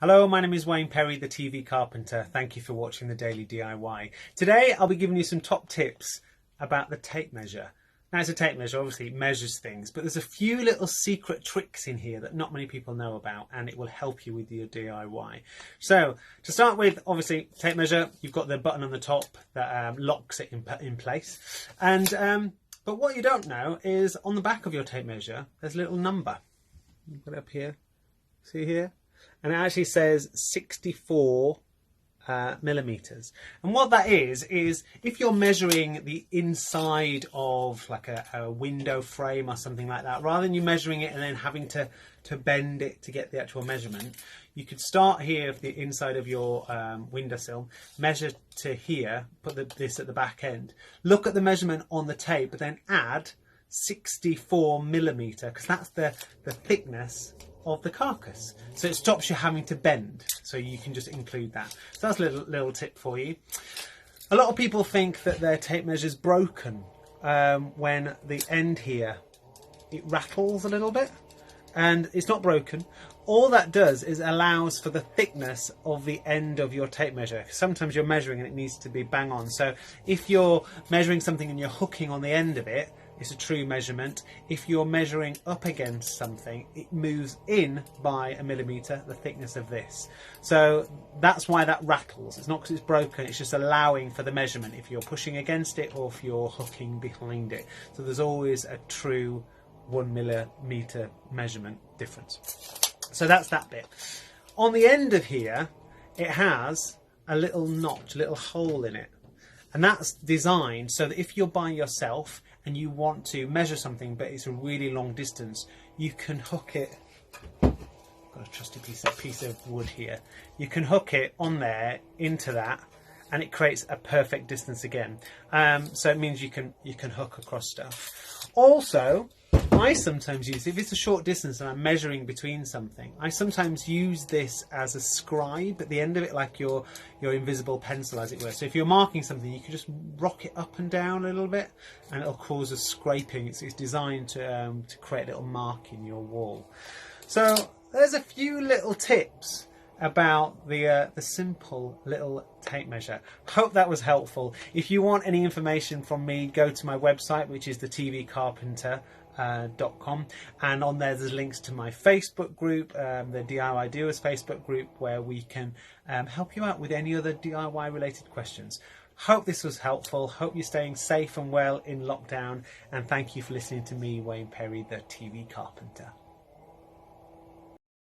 Hello, my name is Wayne Perry, the TV Carpenter. Thank you for watching the Daily DIY. Today I'll be giving you some top tips about the tape measure. Now it's a tape measure, obviously it measures things, but there's a few little secret tricks in here that not many people know about, and it will help you with your DIY. So to start with, obviously tape measure, you've got the button on the top that locks it in place. But what you don't know is on the back of your tape measure, there's a little number. Put it up here, see here? And it actually says 64 millimeters. And what that is if you're measuring the inside of like a window frame or something like that, rather than you measuring it and then having to bend it to get the actual measurement, you could start here of the inside of your windowsill, measure to here, put this at the back end, look at the measurement on the tape, but then add 64 millimeter, because that's the thickness of the carcass, so it stops you having to bend, so you can just include that. So that's a little tip for you. A lot of people think that their tape measure is broken when the end here, it rattles a little bit, and it's not broken. All that does is allows for the thickness of the end of your tape measure. Sometimes you're measuring and it needs to be bang on, so if you're measuring something and you're hooking on the end of it, it's a true measurement. If you're measuring up against something, it moves in by a millimeter, the thickness of this. So that's why that rattles. It's not because it's broken, it's just allowing for the measurement if you're pushing against it or if you're hooking behind it. So there's always a true 1 millimeter measurement difference. So that's that bit. On the end of here, it has a little notch, a little hole in it. And that's designed so that if you're by yourself and you want to measure something but it's a really long distance, you can hook it. Got a trusty piece of wood here. You can hook it on there into that, and it creates a perfect distance again. So it means you can hook across stuff. Also, I sometimes use, if it's a short distance and I'm measuring between something, I sometimes use this as a scribe at the end of it, like your invisible pencil, as it were. So if you're marking something, you can just rock it up and down a little bit and it'll cause a scraping. It's designed to create a little mark in your wall. So there's a few little tips about the simple little tape measure. Hope that was helpful. If you want any information from me, go to my website, which is thetvcarpenter.com, and on there's links to my Facebook group, the DIY Doers Facebook group, where we can help you out with any other DIY related questions. Hope this was helpful. Hope you're staying safe and well in lockdown, and thank you for listening to me, Wayne Perry, the TV Carpenter.